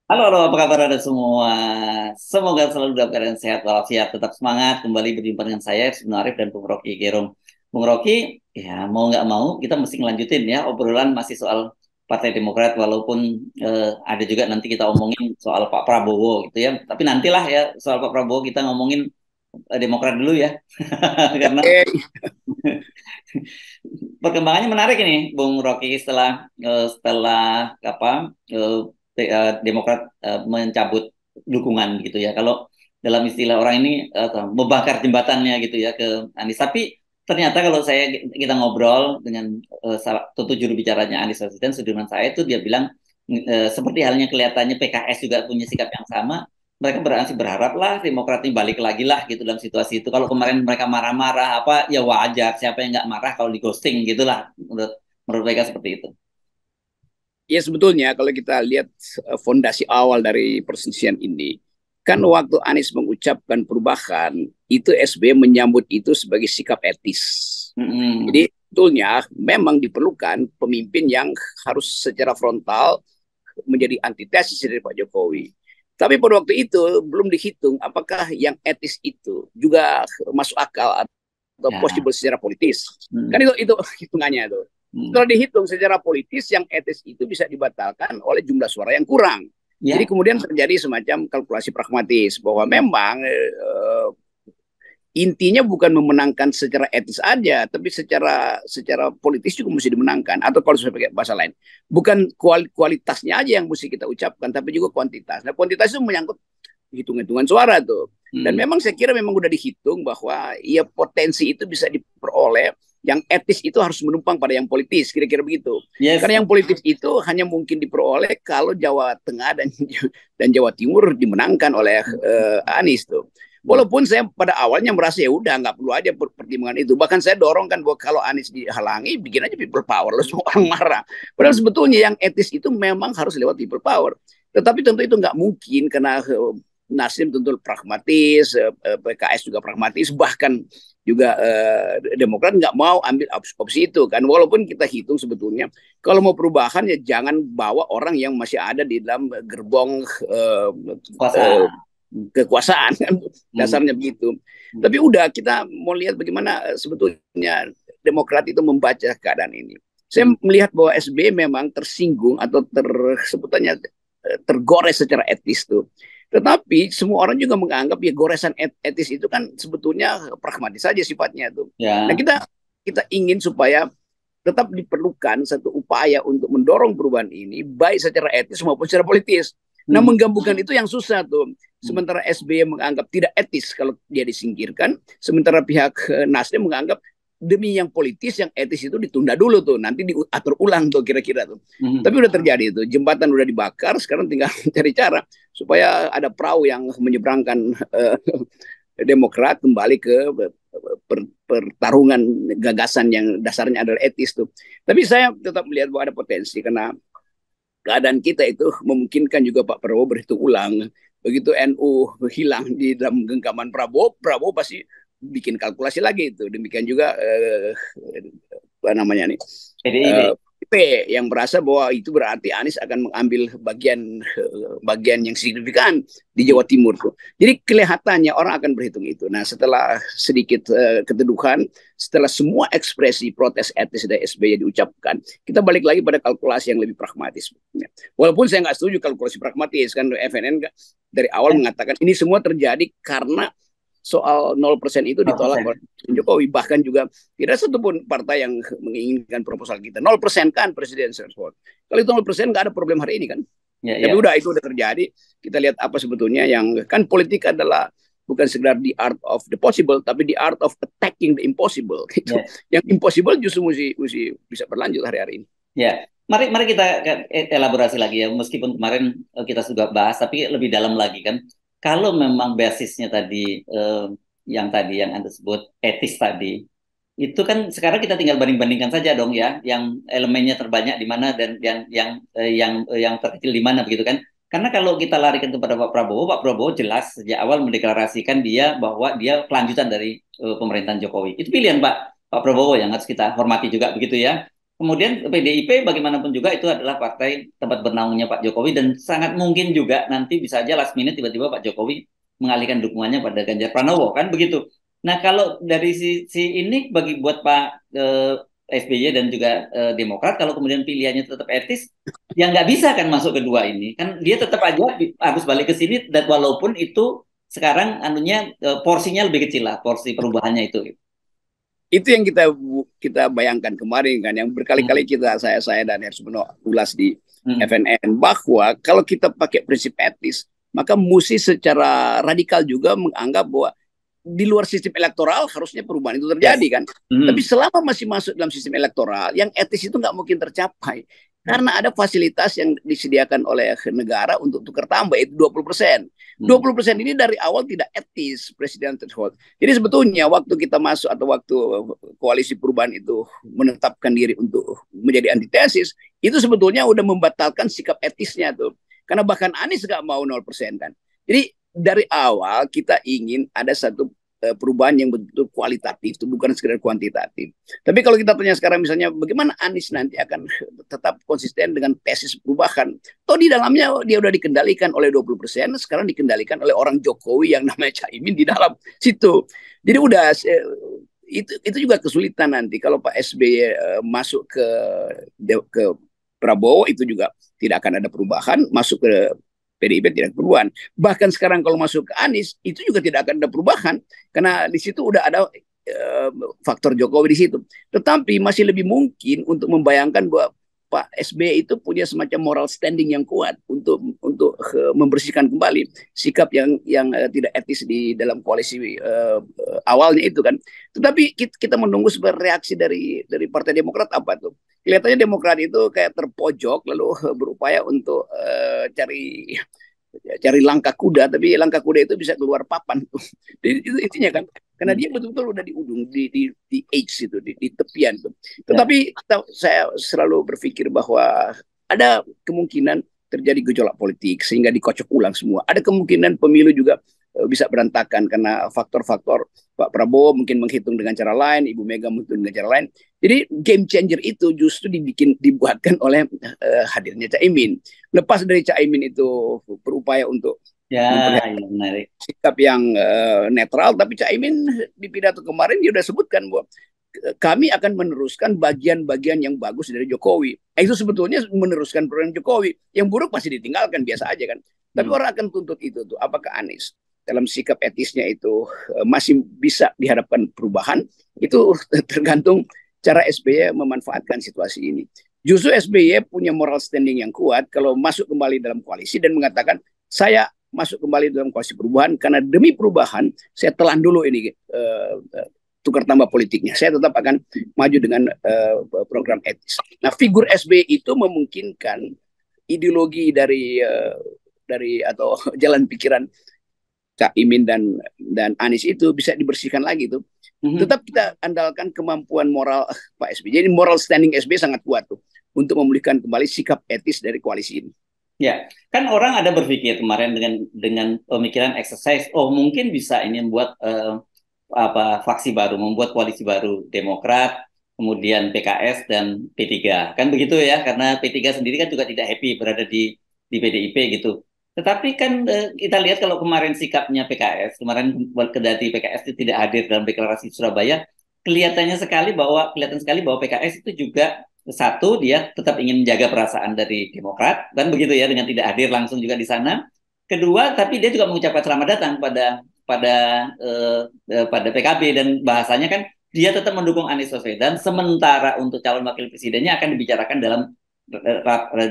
Halo, halo, apa kabar ada semua? Semoga selalu dalam keadaan sehat walafiat, tetap semangat. Kembali berjumpa dengan saya, Ibnu Arif dan Bung Rocky Gerung. Bung Rocky, ya mau nggak mau, kita mesti ngelanjutin ya obrolan masih soal Partai Demokrat, walaupun ada juga nanti kita omongin soal Pak Prabowo gitu ya. Tapi nantilah ya soal Pak Prabowo kita ngomongin Demokrat dulu ya, karena Oke. perkembangannya menarik ini, Bung Rocky, setelah apa Demokrat mencabut dukungan gitu ya. Kalau dalam istilah orang ini membakar jembatannya gitu ya ke Anies. Tapi ternyata kalau kita ngobrol dengan salah satu juru bicaranya Anies Baswedan, Sudirman Said, itu dia bilang seperti halnya kelihatannya PKS juga punya sikap yang sama. Mereka berharap lah Demokrat ini balik lagi lah gitu dalam situasi itu. Kalau kemarin mereka marah-marah apa ya wajar. Siapa yang nggak marah kalau di ghosting gitulah, menurut mereka seperti itu. Ya sebetulnya kalau kita lihat fondasi awal dari perselisihan ini, kan waktu Anies mengucapkan perubahan, itu SBY menyambut itu sebagai sikap etis. Mm-mm. Jadi sebetulnya memang diperlukan pemimpin yang harus secara frontal menjadi antitesis dari Pak Jokowi. Tapi pada waktu itu belum dihitung apakah yang etis itu juga masuk akal atau Ya. possible secara politis. Kan Mm. itu hitungannya itu. Mm. Setelah dihitung secara politis, yang etis itu bisa dibatalkan oleh jumlah suara yang kurang. Jadi Ya. kemudian terjadi semacam kalkulasi pragmatis bahwa memang intinya bukan memenangkan secara etis aja, tapi secara politis juga mesti dimenangkan. Atau kalau saya pakai bahasa lain, bukan kualitasnya aja yang mesti kita ucapkan, tapi juga kuantitas. Nah, kuantitas itu menyangkut hitung-hitungan suara tuh. Dan Mm. memang saya kira memang udah dihitung bahwa ya potensi itu bisa diperoleh, yang etis itu harus menumpang pada yang politis, kira-kira begitu. Yes. Karena yang politis itu hanya mungkin diperoleh kalau Jawa Tengah dan Jawa Timur dimenangkan oleh Anies tuh. Mm. Walaupun saya pada awalnya merasa ya udah nggak perlu aja pertimbangan itu. Bahkan saya dorong kan bahwa kalau Anies dihalangi, bikin aja people power. Lalu semua orang marah. Padahal Mm. sebetulnya yang etis itu memang harus lewat people power. Tetapi tentu itu nggak mungkin karena Nasdem tentu pragmatis, PKS juga pragmatis, bahkan juga Demokrat nggak mau ambil opsi itu kan. Walaupun kita hitung sebetulnya kalau mau perubahan ya jangan bawa orang yang masih ada di dalam gerbong uh, Kekuasaan. Mm. kekuasaan kan, Mm. dasarnya begitu. Mm. Tapi udah kita mau lihat bagaimana sebetulnya Demokrat itu membaca keadaan ini. Saya Mm. melihat bahwa SBY memang tersinggung atau sebetulnya tergores secara etis tuh. Tetapi semua orang juga menganggap ya goresan etis itu kan sebetulnya pragmatis saja sifatnya tuh. Nah Ya. kita kita ingin supaya tetap diperlukan satu upaya untuk mendorong perubahan ini baik secara etis maupun secara politis. Nah, Mm. menggabungkan itu yang susah tuh. Mm. Sementara SBY menganggap tidak etis kalau dia disingkirkan, sementara pihak Nasdem menganggap demi yang politis, yang etis itu ditunda dulu tuh, nanti diatur ulang tuh kira-kira tuh. Mm. Tapi udah terjadi itu, jembatan udah dibakar, sekarang tinggal cari cara supaya ada perahu yang menyeberangkan Demokrat kembali ke pertarungan gagasan yang dasarnya adalah etis tuh. Tapi saya tetap melihat bahwa ada potensi karena keadaan kita itu memungkinkan juga Pak Prabowo berhitung ulang. Begitu NU hilang di dalam genggaman Prabowo, Prabowo pasti bikin kalkulasi lagi itu. Demikian juga apa namanya nih PDIP. P yang merasa bahwa itu berarti Anies akan mengambil bagian yang signifikan di Mm. Jawa Timur tuh. Jadi kelihatannya orang akan berhitung itu. Nah, setelah sedikit keteduhan, setelah semua ekspresi protes etis dari SBY diucapkan, kita balik lagi pada kalkulasi yang lebih pragmatis. Walaupun saya nggak setuju kalkulasi pragmatis, kan FNN dari awal Ya. mengatakan ini semua terjadi karena soal 0% itu ditolak 0%. oleh Jokowi. Bahkan juga tidak satupun partai yang menginginkan proposal kita. 0% kan presidential vote. Kalau itu 0% nggak ada problem hari ini kan. Ya, Tapi ya. udah itu udah terjadi. Kita lihat apa sebetulnya yang kan politik adalah bukan sekedar the art of the possible, tapi the art of attacking the impossible. Gitu. Ya. Yang impossible justru mesti bisa berlanjut hari-hari ini. Ya, mari kita elaborasi lagi ya. Meskipun kemarin kita sudah bahas, tapi lebih dalam lagi kan. Kalau memang basisnya tadi yang Anda sebut etis tadi, itu kan sekarang kita tinggal banding-bandingkan saja dong ya, yang elemennya terbanyak di mana dan yang terkecil di mana begitu kan. Karena kalau kita larikan kepada Pak Prabowo jelas sejak awal mendeklarasikan dia bahwa dia kelanjutan dari pemerintahan Jokowi. Itu pilihan Pak Prabowo yang harus kita hormati juga begitu ya. Kemudian PDIP bagaimanapun juga itu adalah partai tempat bernaungnya Pak Jokowi dan sangat mungkin juga nanti bisa aja last minute tiba-tiba Pak Jokowi mengalihkan dukungannya pada Ganjar Pranowo kan begitu. Nah kalau dari sisi ini bagi buat Pak SBY dan juga Demokrat kalau kemudian pilihannya tetap etis ya nggak bisa kan masuk kedua ini kan dia tetap aja harus balik ke sini dan walaupun itu sekarang anunya porsinya lebih kecil lah porsi perubahannya itu. Itu yang kita bayangkan kemarin kan, yang berkali-kali Hmm. saya dan Hersmono ulas di Hmm. FNN, bahwa kalau kita pakai prinsip etis, maka mesti secara radikal juga menganggap bahwa di luar sistem elektoral harusnya perubahan itu Yes. terjadi kan. Tapi Hmm. selama masih masuk dalam sistem elektoral, yang etis itu nggak mungkin tercapai. Karena ada fasilitas yang disediakan oleh negara untuk tukar tambah, itu 20%. Hmm. 20% ini dari awal tidak etis, Presiden threshold. Jadi sebetulnya waktu kita masuk atau waktu koalisi perubahan itu menetapkan diri untuk menjadi antitesis, itu sebetulnya udah membatalkan sikap etisnya tuh. Karena bahkan Anies nggak mau 0% kan. Jadi dari awal kita ingin ada satu perubahan yang betul kualitatif, itu bukan sekedar kuantitatif. Tapi kalau kita tanya sekarang misalnya bagaimana Anies nanti akan tetap konsisten dengan tesis perubahan, toh di dalamnya dia udah dikendalikan oleh 20%, sekarang dikendalikan oleh orang Jokowi yang namanya Caimin di dalam situ. Jadi udah itu juga kesulitan nanti kalau Pak SBY masuk ke Prabowo, itu juga tidak akan ada perubahan, masuk ke PDIP tidak ada perubahan. Bahkan sekarang kalau masuk ke Anies itu juga tidak akan ada perubahan karena di situ udah ada faktor Jokowi di situ. Tetapi masih lebih mungkin untuk membayangkan bahwa Pak SBY itu punya semacam moral standing yang kuat untuk membersihkan kembali sikap yang tidak etis di dalam koalisi awalnya itu kan. Tetapi kita menunggu sebuah reaksi dari Partai Demokrat apa tuh? Kelihatannya Demokrat itu kayak terpojok lalu berupaya untuk cari langkah kuda, tapi langkah kuda itu bisa keluar papan. Itu intinya kan, karena dia betul-betul udah di ujung, di edge itu, di tepian itu. Ya. Tetapi saya selalu berpikir bahwa ada kemungkinan terjadi gejolak politik sehingga dikocok ulang semua. Ada kemungkinan pemilu juga bisa berantakan karena faktor-faktor Pak Prabowo mungkin menghitung dengan cara lain, Ibu Mega menghitung dengan cara lain. Jadi game changer itu justru dibuatkan oleh hadirnya Caimin. Lepas dari Caimin itu berupaya untuk Ya, memperlihatkan ya menarik. sikap yang netral, tapi Caimin di pidato kemarin dia sudah sebutkan bahwa kami akan meneruskan bagian-bagian yang bagus dari Jokowi. Itu sebetulnya meneruskan program Jokowi. Yang buruk pasti ditinggalkan, biasa aja kan. Tapi Hmm. orang akan tuntut itu tuh. Apakah Anies dalam sikap etisnya itu masih bisa dihadapkan perubahan? Itu tergantung cara SBY memanfaatkan situasi ini. Justru SBY punya moral standing yang kuat kalau masuk kembali dalam koalisi dan mengatakan saya masuk kembali dalam koalisi perubahan karena demi perubahan saya telan dulu ini tukar tambah politiknya. Saya tetap akan maju dengan program etis. Nah, figur SBY itu memungkinkan ideologi dari atau jalan pikiran Cak Imin dan Anies itu bisa dibersihkan lagi tuh. Mhm. Tetap kita andalkan kemampuan moral Pak SBY. Jadi moral standing SBY sangat kuat tuh untuk memulihkan kembali sikap etis dari koalisi ini. Ya, kan orang ada berpikir kemarin dengan pemikiran exercise, oh mungkin bisa ini membuat apa faksi baru, membuat koalisi baru Demokrat, kemudian PKS dan P3. Kan begitu ya, karena P3 sendiri kan juga tidak happy berada di PDIP gitu. Tetapi kan kita lihat kalau kemarin sikapnya PKS, kemarin kendati PKS itu tidak hadir dalam deklarasi Surabaya, kelihatan sekali bahwa PKS itu juga satu dia tetap ingin menjaga perasaan dari Demokrat kan begitu ya dengan tidak hadir langsung juga di sana. Kedua, tapi dia juga mengucapkan selamat datang pada pada PKB dan bahasanya kan dia tetap mendukung Anies Baswedan sementara untuk calon wakil presidennya akan dibicarakan dalam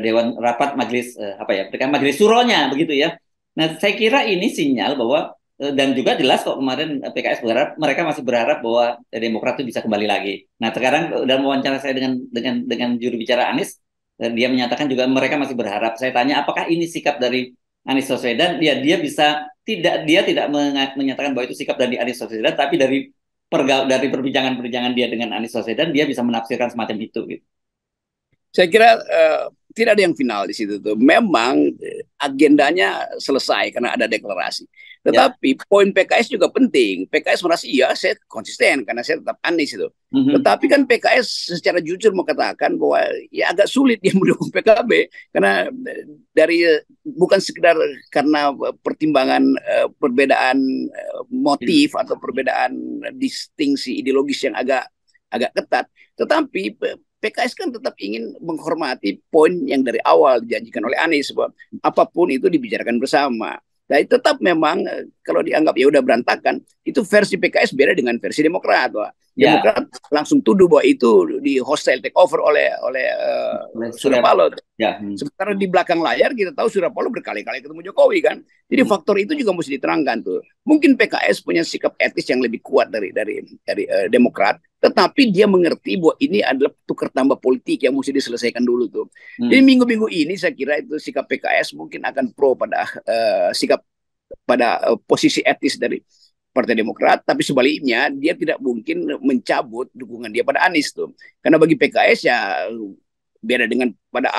dewan rapat majelis apa ya majelis suronya begitu ya. Nah saya kira ini sinyal bahwa dan juga jelas kok kemarin PKS berharap mereka masih berharap bahwa Demokrat itu bisa kembali lagi. Nah sekarang dalam wawancara saya dengan juru bicara Anies dia menyatakan juga mereka masih berharap. Saya tanya apakah ini sikap dari Anies Baswedan? Dia tidak menyatakan bahwa itu sikap dari Anies Baswedan, tapi dari perbincangan-perbincangan dia dengan Anies Baswedan dia bisa menafsirkan semacam itu. Gitu. Saya kira tidak ada yang final di situ tuh. Memang agendanya selesai karena ada deklarasi. Ya. Tetapi poin PKS juga penting. PKS merasa iya saya konsisten karena saya tetap Anies itu. Mhm. Tetapi kan PKS secara jujur mengatakan bahwa ya agak sulit dia mendukung PKB karena dari bukan sekedar karena pertimbangan perbedaan motif atau perbedaan distingsi ideologis yang agak agak ketat, tetapi PKS kan tetap ingin menghormati poin yang dari awal dijanjikan oleh Anies bahwa apapun itu dibicarakan bersama. Nah, tetap memang kalau dianggap ya udah berantakan, itu versi PKS beda dengan versi Demokrat. Wah. Ya. Demokrat langsung tuduh bahwa itu di hostile take over oleh Oleh Surya Surya. Paloh. Ya. Sementara di belakang layar kita tahu Surya Paloh berkali-kali ketemu Jokowi kan. Jadi faktor itu juga mesti diterangkan tuh. Mungkin PKS punya sikap etis yang lebih kuat dari Demokrat, tetapi dia mengerti bahwa ini adalah tukar tambah politik yang mesti diselesaikan dulu tuh. Jadi minggu-minggu ini saya kira itu sikap PKS mungkin akan pro pada sikap pada posisi etis dari Partai Demokrat, tapi sebaliknya dia tidak mungkin mencabut dukungan dia pada Anies tuh. Karena bagi PKS ya beda dengan pada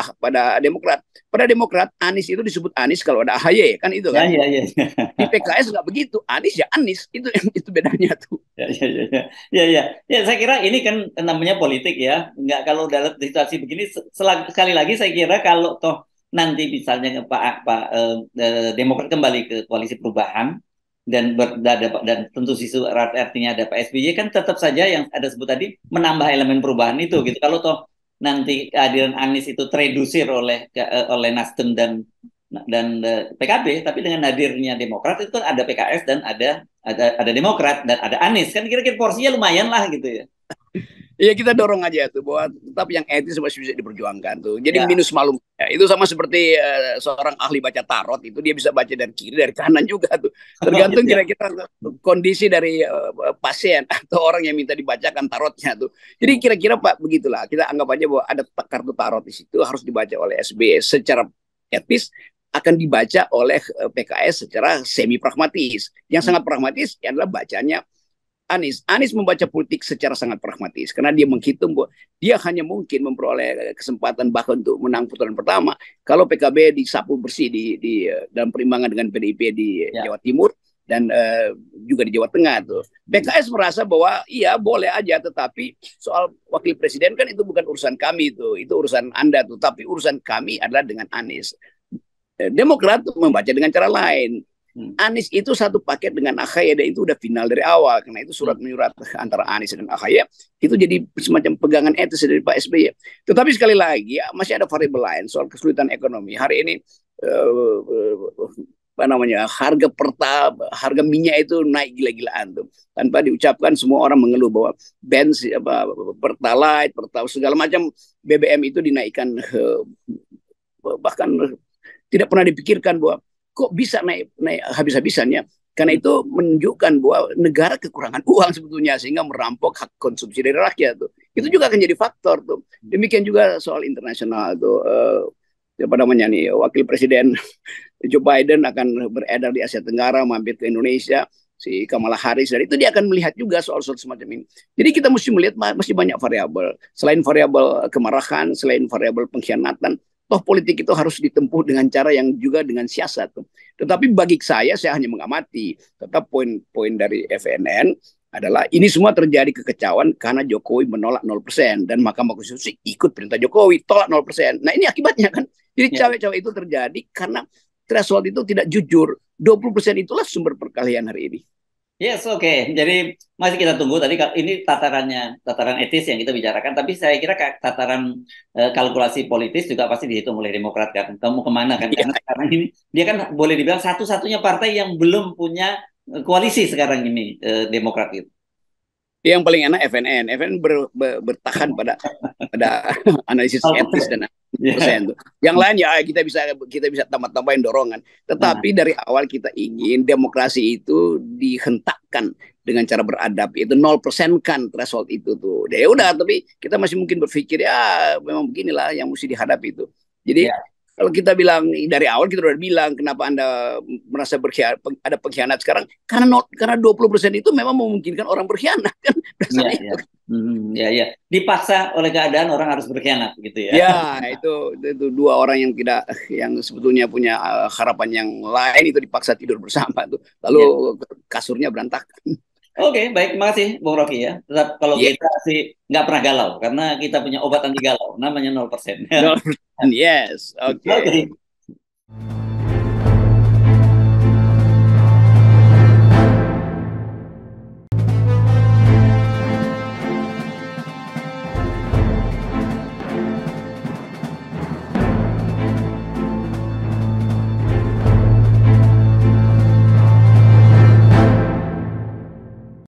Demokrat. Pada Demokrat Anies itu disebut Anies kalau ada AHY kan itu Ya, kan. ya, ya. Di PKS nggak begitu, Anies ya Anies itu bedanya tuh. Ya, ya, ya, ya, ya, ya. Ya, saya kira ini kan namanya politik ya. Nggak kalau dalam situasi begini, sekali lagi saya kira kalau toh nanti misalnya Demokrat kembali ke koalisi perubahan dan tentu sisu artinya ada Pak SBY kan tetap saja yang ada sebut tadi menambah elemen perubahan itu gitu. Kalau toh nanti kehadiran Anies itu teredusir oleh Nasdem dan PKB, tapi dengan hadirnya Demokrat itu kan ada PKS dan ada Demokrat dan ada Anies kan kira-kira porsinya lumayan lah gitu ya. Iya kita dorong aja tuh bahwa tetap yang etis masih bisa diperjuangkan tuh. Jadi Ya. minus malum. Ya, itu sama seperti seorang ahli baca tarot itu dia bisa baca dari kiri dari kanan juga tuh. Oh, Tergantung gitu ya. kira-kira kondisi dari pasien atau orang yang minta dibacakan tarotnya tuh. Jadi kira-kira Pak begitulah. Kita anggap aja bahwa ada kartu tarot di situ harus dibaca oleh SBY secara etis akan dibaca oleh PKS secara semi pragmatis. Yang sangat pragmatis adalah bacanya Anies membaca politik secara sangat pragmatis karena dia menghitung bahwa dia hanya mungkin memperoleh kesempatan bahkan untuk menang putaran pertama kalau PKB disapu bersih di dalam perimbangan dengan PDIP di Ya. Jawa Timur dan juga di Jawa Tengah tuh. PKS merasa bahwa iya boleh aja tetapi soal wakil presiden kan itu bukan urusan kami itu urusan Anda tuh tapi urusan kami adalah dengan Anies. Demokrat membaca dengan cara lain. Anies itu satu paket dengan AHY dan itu udah final dari awal karena itu surat menyurat antara Anies dan AHY itu jadi semacam pegangan etis dari Pak SBY. Tetapi sekali lagi masih ada variabel lain soal kesulitan ekonomi. Hari ini apa namanya harga minyak itu naik gila-gilaan tuh tanpa diucapkan semua orang mengeluh bahwa bensin pertalite segala macam BBM itu dinaikkan bahkan tidak pernah dipikirkan bahwa kok bisa naik habis-habisannya karena itu menunjukkan bahwa negara kekurangan uang sebetulnya sehingga merampok hak konsumsi dari rakyat tuh itu juga akan jadi faktor tuh demikian juga soal internasional tuh apa namanya nih wakil presiden Joe Biden akan beredar di Asia Tenggara mampir ke Indonesia si Kamala Harris dan itu dia akan melihat juga soal-soal semacam ini jadi kita mesti melihat masih banyak variabel selain variabel kemarahan selain variabel pengkhianatan toh politik itu harus ditempuh dengan cara yang juga dengan siasat. Tetapi bagi saya hanya mengamati. Tetap poin-poin dari FNN adalah ini semua terjadi kekecauan karena Jokowi menolak 0% dan Mahkamah Konstitusi ikut perintah Jokowi tolak 0%. Nah ini akibatnya kan. Jadi cawe-cawe itu terjadi karena threshold itu tidak jujur. 20% itulah sumber perkelahian hari ini. Yes, oke. Jadi masih kita tunggu. Tadi ini tataran etis yang kita bicarakan. Tapi saya kira tataran kalkulasi politis juga pasti dihitung oleh Demokrat kan. Kamu kemana kan? Karena sekarang ini dia kan boleh dibilang satu-satunya partai yang belum punya koalisi sekarang ini Demokrat itu. Yang paling enak FNN. FNN bertahan pada analisis etis dan persen tuh. Yang lain ya kita bisa tambah-tambahin dorongan. Tetapi dari awal kita ingin demokrasi itu dihentakkan dengan cara beradab. Itu 0% kan threshold itu tuh. Ya udah, tapi kita masih mungkin berpikir ya memang beginilah yang mesti dihadapi itu. Jadi kalau kita bilang dari awal kita udah bilang kenapa Anda merasa ada pengkhianat sekarang karena 20% itu memang memungkinkan orang berkhianat kan. Iya. Ya, ya. Dipaksa oleh keadaan orang harus berkhianat gitu ya. Ya, itu dua orang yang tidak, yang sebetulnya punya harapan yang lain itu dipaksa tidur bersama tuh. Lalu Ya. kasurnya berantakan. Oke, baik. Terima kasih, Bung Rocky ya. Tetap kalau Yes, kita sih nggak pernah galau, karena kita punya obat anti galau, namanya 0%. no, yes, oke. Oke. Okay.